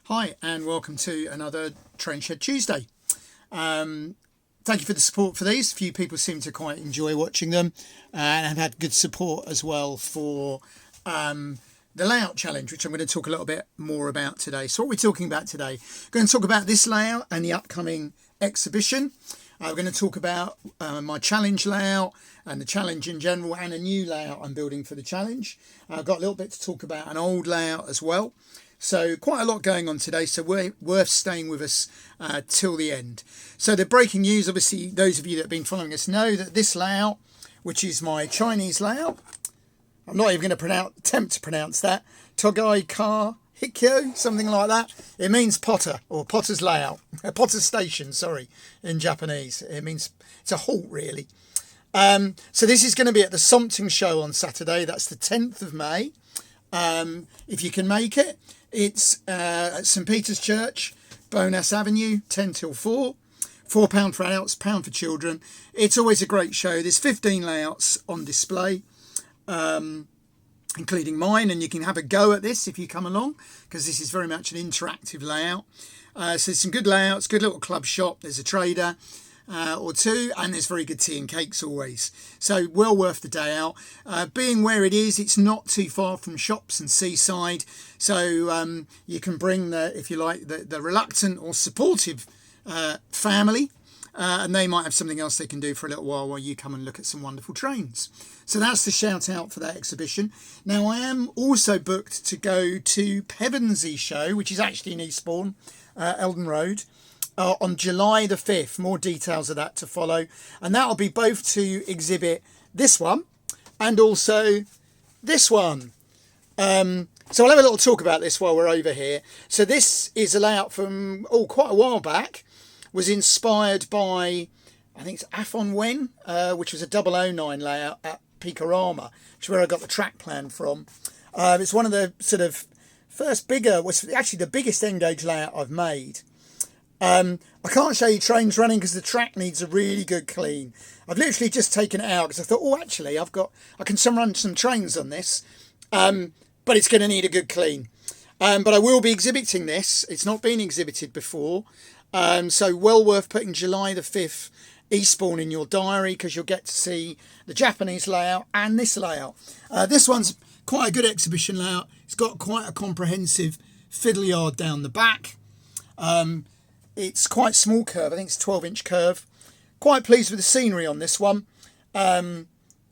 Hi and welcome to another Train Shed Tuesday. Thank you for the support for these. A few people seem to quite enjoy watching them and have had good support as well for the layout challenge, which I'm going to talk a little bit more about today. So what we're talking about today, we're going to talk about this layout and the upcoming exhibition. We're going to talk about my challenge layout and the challenge in general and a new layout I'm building for the challenge. I've got a little bit to talk about an old layout as well. So quite a lot going on today, so worth staying with us till the end. So the breaking news, obviously those of you that have been following us know that this layout, which is my Chinese layout, I'm not even going to attempt to pronounce that, Togai Ka Hikyo, something like that. It means potter, or potter's layout, potter's station, sorry, in Japanese. It means it's a halt really. So this is going to be at the Sompting Show on Saturday, that's the 10th of May. If you can make it. It's at St Peter's Church, Bowness Avenue, 10 till 4. £4 for adults, £1 for children. It's always a great show. There's 15 layouts on display, including mine, and you can have a go at this if you come along, because this is very much an interactive layout. So there's some good layouts, good little club shop. There's a trader or two, and there's very good tea and cakes always. So well worth the day out. Being where it is, it's not too far from shops and seaside, so you can bring if you like, the reluctant or supportive family, and they might have something else they can do for a little while you come and look at some wonderful trains. So that's the shout out for that exhibition. Now I am also booked to go to Peveny show, which is actually in Eastbourne, Eldon Road, on July the 5th. More details of that to follow, and that'll be both to exhibit this one and also this one. So I'll have a little talk about this while we're over here. So this is a layout from quite a while back. Was inspired by, I think it's Afon Wen, which was a 009 layout at Picorama, which is where I got the track plan from. It's one of the sort of first was actually the biggest N-gauge layout I've made. I can't show you trains running because the track needs a really good clean. I've literally just taken it out because I thought, actually, I can run some trains on this, but it's going to need a good clean. But I will be exhibiting this. It's not been exhibited before, so well worth putting July the 5th Eastbourne in your diary, because you'll get to see the Japanese layout and this layout. This one's quite a good exhibition layout. It's got quite a comprehensive fiddle yard down the back. It's quite small curve. I think it's 12-inch curve. Quite pleased with the scenery on this one.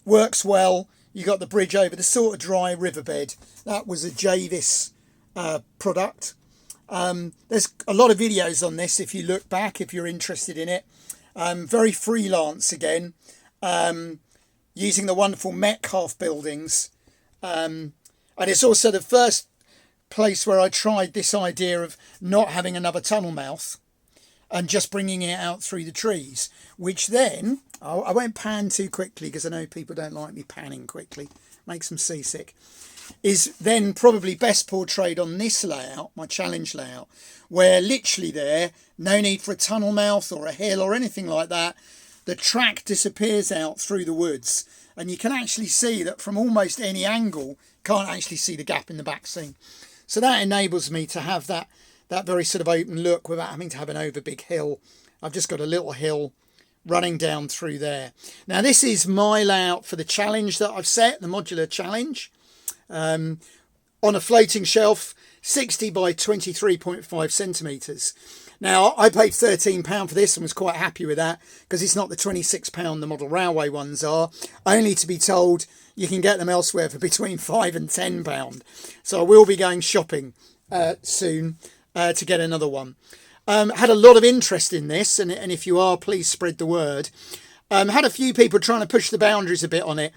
Works well. You got the bridge over the sort of dry riverbed. That was a Javis product. There's a lot of videos on this if you look back, if you're interested in it. Very freelance again, using the wonderful Metcalfe buildings. And it's also the first place where I tried this idea of not having another tunnel mouth and just bringing it out through the trees, which then, I won't pan too quickly because I know people don't like me panning quickly, makes them seasick, is then probably best portrayed on this layout, my challenge layout, where literally there, no need for a tunnel mouth or a hill or anything like that. The track disappears out through the woods, and you can actually see that from almost any angle, can't actually see the gap in the back scene. So that enables me to have that very sort of open look without having to have an over big hill. I've just got a little hill running down through there. Now this is my layout for the challenge that I've set, the modular challenge, on a floating shelf, 60 by 23.5 centimetres. Now I paid £13 for this and was quite happy with that, because it's not the £26 the model railway ones are, only to be told you can get them elsewhere for between £5 and £10. So I will be going shopping soon to get another one. Had a lot of interest in this, and if you are, please spread the word. Had a few people trying to push the boundaries a bit on it.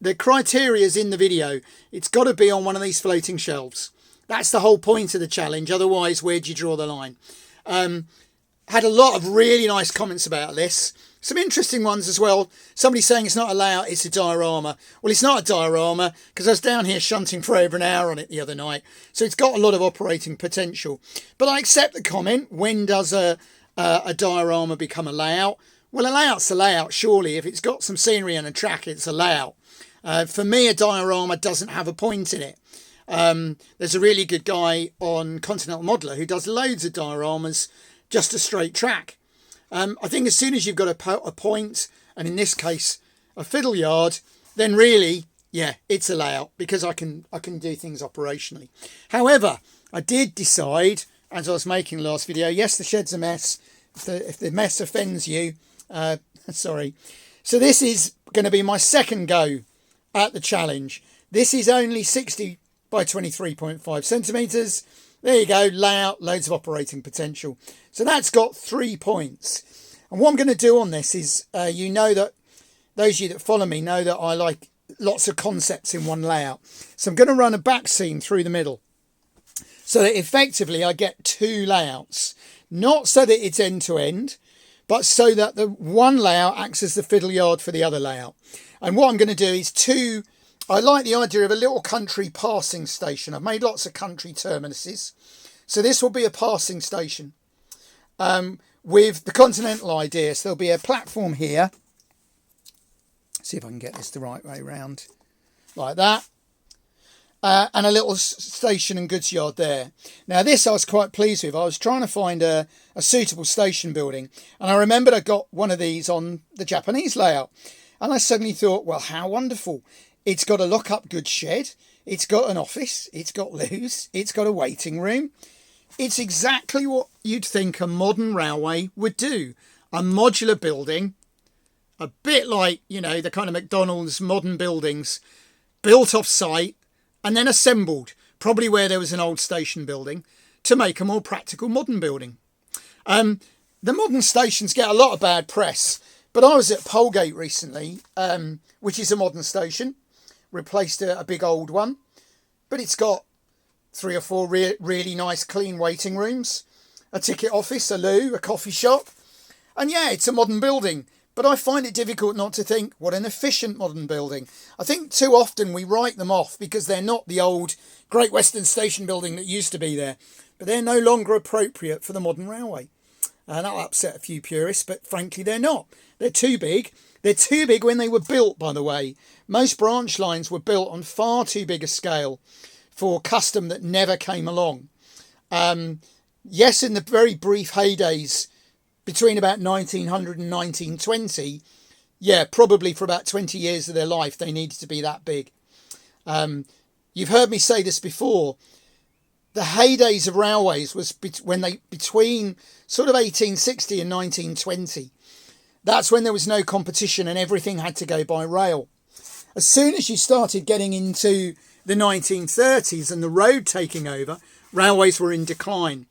The criteria is in the video. It's got to be on one of these floating shelves. That's the whole point of the challenge. Otherwise, where do you draw the line? Had a lot of really nice comments about this. Some interesting ones as well. Somebody saying it's not a layout, it's a diorama. Well, it's not a diorama because I was down here shunting for over an hour on it the other night. So it's got a lot of operating potential. But I accept the comment, when does a diorama become a layout? Well, a layout's a layout, surely. If it's got some scenery and a track, it's a layout. For me, a diorama doesn't have a point in it. There's a really good guy on Continental Modeler who does loads of dioramas, just a straight track. I think as soon as you've got a point, and in this case a fiddle yard, then really, yeah, it's a layout, because I can do things operationally. However, I did decide, as I was making the last video, yes, the shed's a mess. If the mess offends you, sorry. So this is going to be my second go at the challenge. This is only 60 by 23.5 centimetres. There you go, layout, loads of operating potential. So that's got 3 points. And what I'm going to do on this is, you know that, those of you that follow me know that I like lots of concepts in one layout. So I'm going to run a back seam through the middle, so that effectively I get 2 layouts. Not so that it's end to end, but so that the one layout acts as the fiddle yard for the other layout. And what I'm going to do is I like the idea of a little country passing station. I've made lots of country terminuses. So this will be a passing station with the continental idea. So there'll be a platform here. See if I can get this the right way round. Like that. And a little station and goods yard there. Now this I was quite pleased with. I was trying to find a suitable station building. And I remembered I got one of these on the Japanese layout. And I suddenly thought, well, how wonderful. It's got a lock-up goods shed. It's got an office. It's got loos. It's got a waiting room. It's exactly what you'd think a modern railway would do. A modular building, a bit like, you know, the kind of McDonald's modern buildings, built off site and then assembled, probably where there was an old station building, to make a more practical modern building. The modern stations get a lot of bad press, but I was at Polegate recently, which is a modern station, replaced a big old one, but it's got 3 or 4 really nice clean waiting rooms, a ticket office, a loo, a coffee shop, and yeah, it's a modern building. But I find it difficult not to think, what an efficient modern building. I think too often we write them off because they're not the old Great Western Station building that used to be there. But they're no longer appropriate for the modern railway. And that'll upset a few purists, but frankly they're not. They're too big. They're too big when they were built, by the way. Most branch lines were built on far too big a scale for custom that never came along. Yes, in the very brief heydays, between about 1900 and 1920, yeah, probably for about 20 years of their life, they needed to be that big. You've heard me say this before. The heydays of railways was between sort of 1860 and 1920. That's when there was no competition and everything had to go by rail. As soon as you started getting into the 1930s and the road taking over, railways were in decline.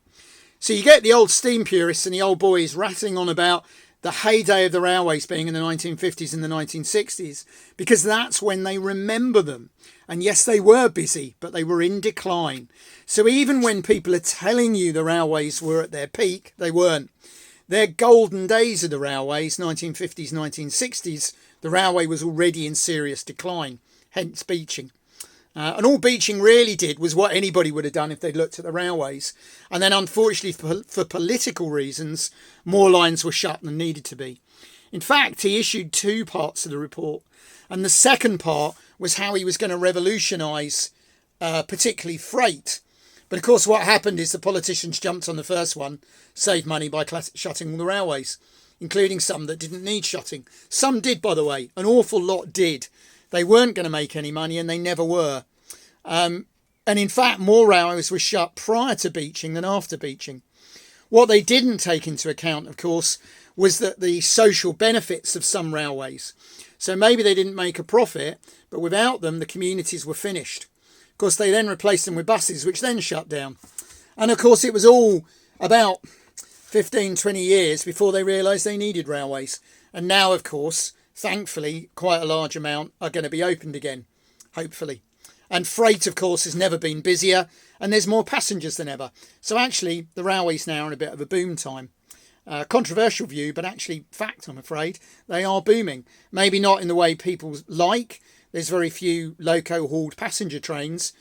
So you get the old steam purists and the old boys rattling on about the heyday of the railways being in the 1950s and the 1960s, because that's when they remember them. And yes, they were busy, but they were in decline. So even when people are telling you the railways were at their peak, they weren't. Their golden days of the railways, 1950s, 1960s, the railway was already in serious decline, hence beaching. And all beaching really did was what anybody would have done if they'd looked at the railways. And then unfortunately for political reasons, more lines were shut than needed to be. In fact, he issued 2 parts of the report. And the second part was how he was going to revolutionise particularly freight. But of course what happened is the politicians jumped on the first one, saved money by shutting all the railways, including some that didn't need shutting. Some did, by the way, an awful lot did. They weren't going to make any money and they never were. And in fact, more railways were shut prior to beaching than after beaching. What they didn't take into account, of course, was that the social benefits of some railways. So maybe they didn't make a profit, but without them, the communities were finished. Of course, they then replaced them with buses, which then shut down. And of course, it was all about 15, 20 years before they realised they needed railways. And now, of course, thankfully, quite a large amount are going to be opened again, hopefully. And freight, of course, has never been busier and there's more passengers than ever. So actually, the railways now are in a bit of a boom time. Controversial view, but actually fact, I'm afraid. They are booming. Maybe not in the way people like. There's very few loco-hauled passenger trains.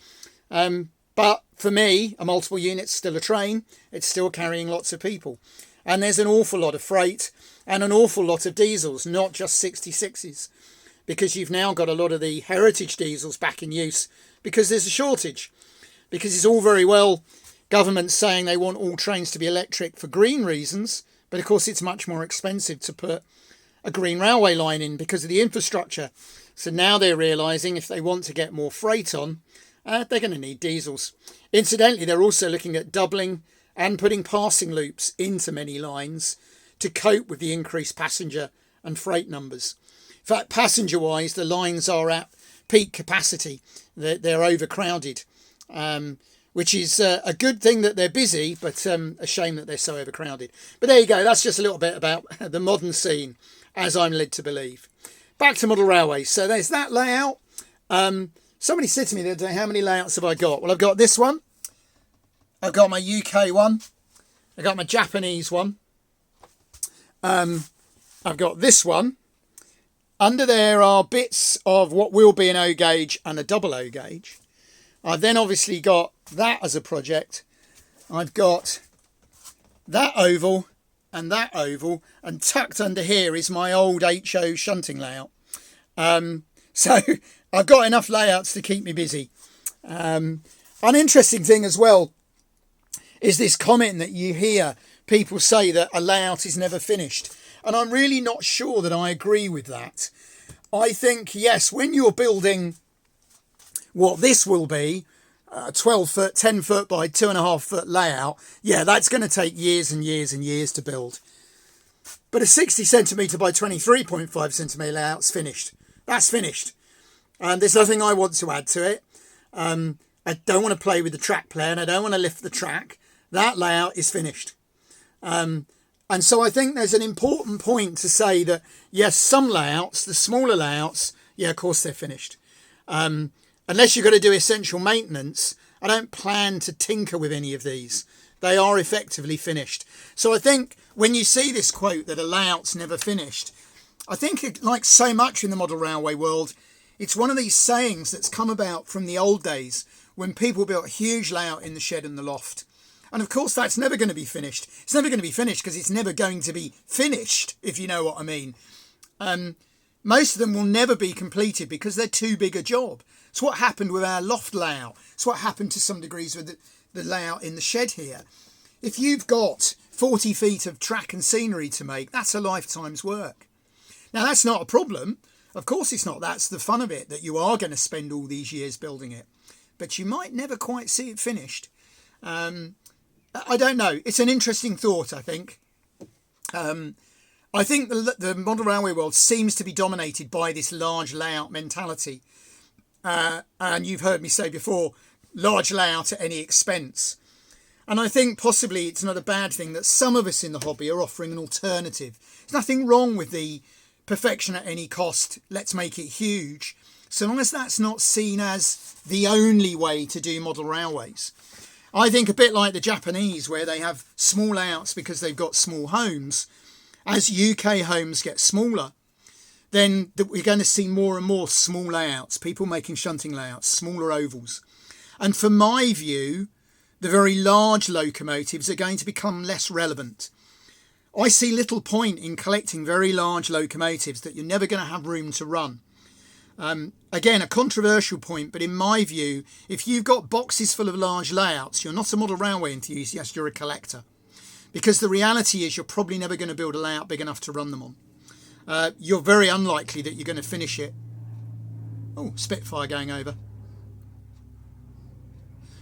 But for me, a multiple unit's still a train. It's still carrying lots of people. And there's an awful lot of freight and an awful lot of diesels, not just 66s, because you've now got a lot of the heritage diesels back in use because there's a shortage. because it's all very well government saying they want all trains to be electric for green reasons, but of course it's much more expensive to put a green railway line in because of the infrastructure. So now they're realising if they want to get more freight on, they're going to need diesels. Incidentally, they're also looking at doubling and putting passing loops into many lines to cope with the increased passenger and freight numbers. In fact, passenger-wise, the lines are at peak capacity. They're overcrowded, which is a good thing that they're busy, but a shame that they're so overcrowded. But there you go. That's just a little bit about the modern scene, as I'm led to believe. Back to model railways. So there's that layout. Somebody said to me the other day, how many layouts have I got? Well, I've got this one. I've got my UK one. I've got my Japanese one. I've got this one. Under there are bits of what will be an O gauge and a double O gauge. I've then obviously got that as a project. I've got that oval, and tucked under here is my old HO shunting layout. So I've got enough layouts to keep me busy. An interesting thing as well is this comment that you hear people say that a layout is never finished. And I'm really not sure that I agree with that. I think, yes, when you're building what this will be, 12 foot, 10 foot by 2.5 foot layout, yeah, that's going to take years and years and years to build. But a 60 centimetre by 23.5 centimetre layout's finished. That's finished. And there's nothing I want to add to it. I don't want to play with the track player and I don't want to lift the track. That layout is finished. And so I think there's an important point to say that, yes, some layouts, the smaller layouts, yeah, of course they're finished. Unless you've got to do essential maintenance, I don't plan to tinker with any of these. They are effectively finished. So I think when you see this quote that a layout's never finished, I think like so much in the model railway world, it's one of these sayings that's come about from the old days when people built a huge layout in the shed and the loft. And of course, that's never going to be finished. It's never going to be finished because it's never going to be finished, if you know what I mean. Most of them will never be completed because they're too big a job. It's what happened with our loft layout. It's what happened to some degrees with the layout in the shed here. If you've got 40 feet of track and scenery to make, that's a lifetime's work. Now, that's not a problem. Of course it's not. That's the fun of it, that you are going to spend all these years building it. But you might never quite see it finished. I don't know. It's an interesting thought, I think. I think the model railway world seems to be dominated by this large layout mentality. And you've heard me say before, large layout at any expense. And I think possibly it's not a bad thing that some of us in the hobby are offering an alternative. There's nothing wrong with the perfection at any cost. Let's make it huge. So long as that's not seen as the only way to do model railways. I think a bit like the Japanese, where they have small layouts because they've got small homes. As UK homes get smaller, then we're going to see more and more small layouts, people making shunting layouts, smaller ovals. And for my view, the very large locomotives are going to become less relevant. I see little point in collecting very large locomotives that you're never going to have room to run. Again, a controversial point, but in my view, if you've got boxes full of large layouts, you're not a model railway enthusiast, you're a collector. Because the reality is you're probably never going to build a layout big enough to run them on. You're very unlikely that you're going to finish it. Oh, Spitfire going over.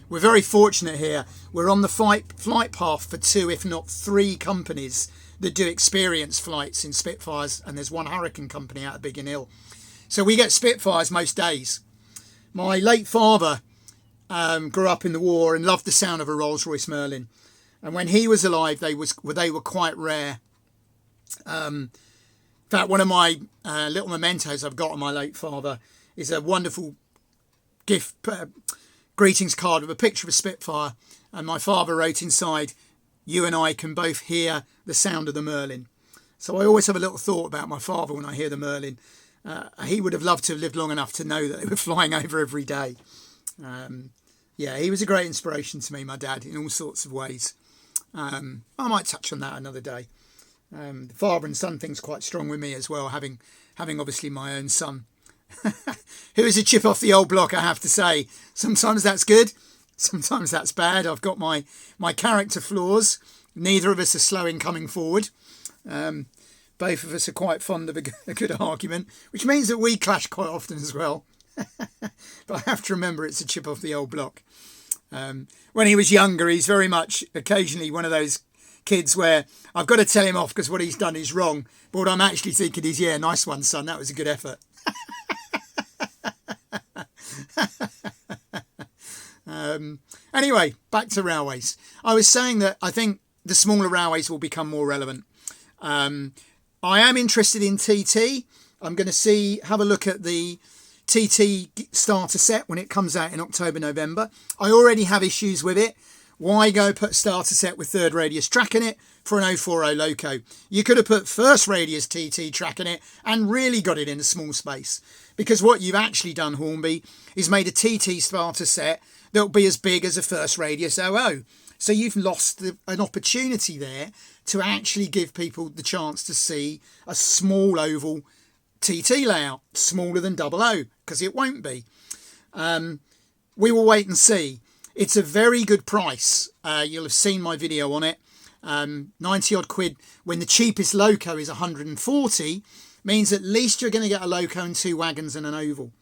We're very fortunate here. We're on the flight path for 2, if not 3 companies that do experience flights in Spitfires, and there's one Hurricane company out of Biggin Hill. So we get Spitfires most days. My late father grew up in the war and loved the sound of a Rolls-Royce Merlin. And when he was alive, they were quite rare. In fact, one of my little mementos I've got on my late father is a wonderful gift greetings card with a picture of a Spitfire. And my father wrote inside, "You and I can both hear the sound of the Merlin." So I always have a little thought about my father when I hear the Merlin. He would have loved to have lived long enough to know that they were flying over every day. Yeah, he was a great inspiration to me, my dad, in all sorts of ways. I might touch on that another day. The father and son thing's quite strong with me as well, having obviously my own son, who is a chip off the old block, I have to say. Sometimes that's good, Sometimes that's bad. I've got my character flaws. Neither of us are slow in coming forward. Both of us are quite fond of a good argument, which means that we clash quite often as well. But I have to remember it's a chip off the old block. When he was younger, he's very much occasionally one of those kids where I've got to tell him off because what he's done is wrong. But what I'm actually thinking is, yeah, nice one, son. That was a good effort. Anyway, back to railways. I was saying that I think the smaller railways will become more relevant. I am interested in TT. I'm going to have a look at the TT starter set when it comes out in October, November. I already have issues with it. Why go put starter set with third radius track in it for an 040 loco? You could have put first radius TT track in it and really got it in a small space. Because what you've actually done, Hornby, is made a TT starter set that will be as big as a first radius 00. So you've lost an opportunity there to actually give people the chance to see a small oval TT layout, smaller than 00, because it won't be. We will wait and see. It's a very good price. You'll have seen my video on it. 90 odd quid when the cheapest loco is 140 means at least you're going to get a loco and 2 wagons and an oval.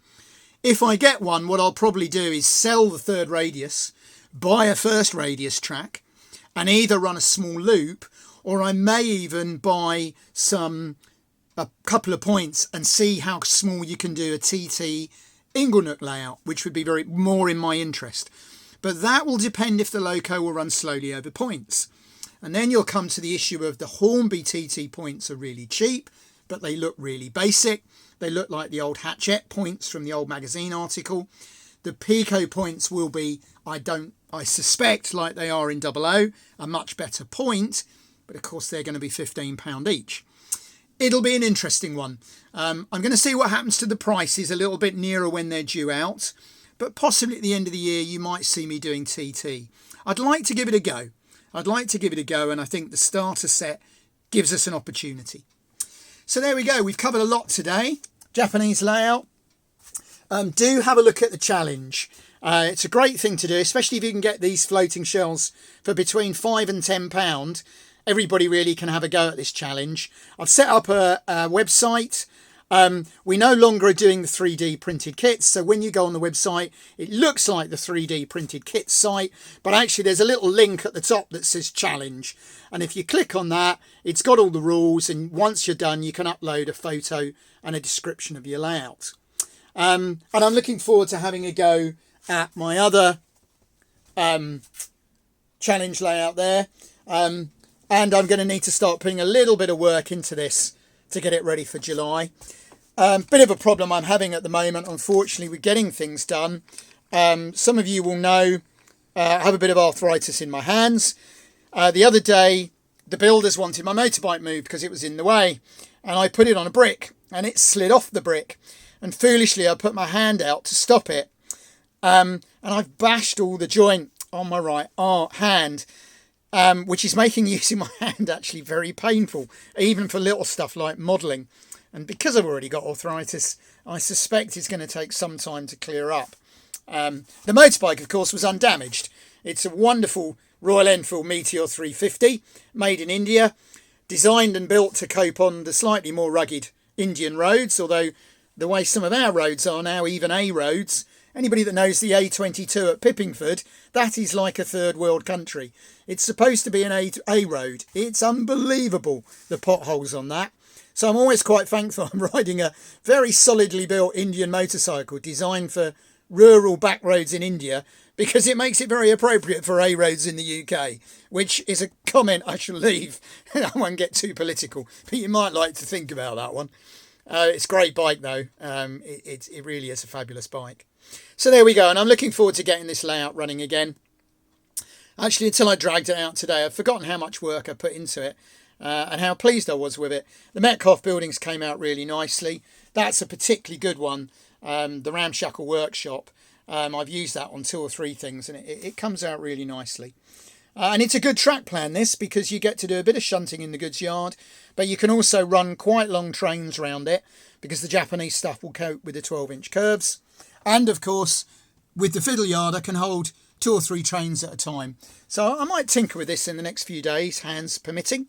If I get one, what I'll probably do is sell the third radius, buy a first radius track and either run a small loop, or I may even buy a couple of points and see how small you can do a TT Inglenook layout, which would be more in my interest. But that will depend if the loco will run slowly over points. And then you'll come to the issue of the Hornby TT points are really cheap, but they look really basic. They look like the old Hatchette points from the old magazine article. The Pico points will be, I suspect, like they are in 00, a much better point, but of course they're going to be £15 each. It'll be an interesting one. I'm going to see what happens to the prices a little bit nearer when they're due out, but possibly at the end of the year you might see me doing TT. I'd like to give it a go. And I think the starter set gives us an opportunity. So there we go. We've covered a lot today. Japanese layout. Do have a look at the challenge. It's a great thing to do, especially if you can get these floating shells for between £5 and £10. Everybody really can have a go at this challenge. I've set up a website. We no longer are doing the 3D printed kits. So when you go on the website, it looks like the 3D printed kit site. But actually, there's a little link at the top that says challenge. And if you click on that, it's got all the rules. And once you're done, you can upload a photo and a description of your layout. And I'm looking forward to having a go at my other challenge layout there. And I'm going to need to start putting a little bit of work into this to get it ready for July. Bit of a problem I'm having at the moment, unfortunately, with getting things done. Some of you will know I have a bit of arthritis in my hands. The other day, the builders wanted my motorbike moved because it was in the way. And I put it on a brick and it slid off the brick. And foolishly, I put my hand out to stop it. And I've bashed all the joint on my right hand. Which is making using my hand actually very painful, even for little stuff like modelling. And because I've already got arthritis, I suspect it's going to take some time to clear up. The motorbike, of course, was undamaged. It's a wonderful Royal Enfield Meteor 350, made in India, designed and built to cope on the slightly more rugged Indian roads, although the way some of our roads are now, even A roads, anybody that knows the A22 at Pippingford, that is like a third world country. It's supposed to be an A road. It's unbelievable, the potholes on that. So I'm always quite thankful I'm riding a very solidly built Indian motorcycle designed for rural back roads in India, because it makes it very appropriate for A roads in the UK, which is a comment I shall leave. I won't get too political, but you might like to think about that one. It's a great bike though. It really is a fabulous bike. So there we go, and I'm looking forward to getting this layout running again. Actually, until I dragged it out today, I've forgotten how much work I put into it and how pleased I was with it. The Metcalfe buildings came out really nicely. That's a particularly good one, the Ramshackle Workshop. I've used that on 2 or 3 things, and it comes out really nicely. And it's a good track plan, this, because you get to do a bit of shunting in the goods yard, but you can also run quite long trains around it, because the Japanese stuff will cope with the 12-inch curves. And, of course, with the fiddle yard, I can hold 2 or 3 trains at a time. So I might tinker with this in the next few days, hands permitting.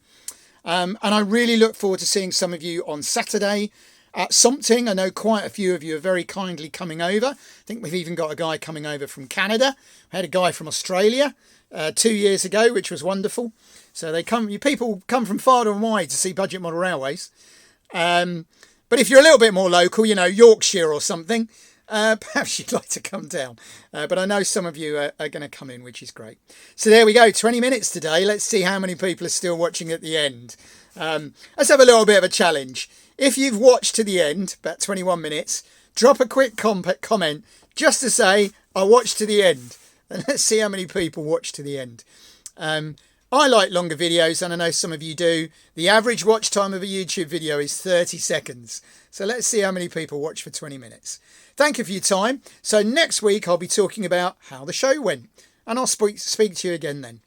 And I really look forward to seeing some of you on Saturday at something. I know quite a few of you are very kindly coming over. I think we've even got a guy coming over from Canada. I had a guy from Australia 2 years ago, which was wonderful. So you people come from far and wide to see budget model railways. But if you're a little bit more local, Yorkshire or something, perhaps you'd like to come down. But I know some of you are going to come in, which is great. So there we go, 20 minutes today. Let's see how many people are still watching at the end. Let's have a little bit of a challenge. If you've watched to the end, about 21 minutes, drop a quick comment just to say, I watched to the end. And let's see how many people watch to the end. I like longer videos, and I know some of you do. The average watch time of a YouTube video is 30 seconds. So let's see how many people watch for 20 minutes. Thank you for your time. So next week, I'll be talking about how the show went. And I'll speak to you again then.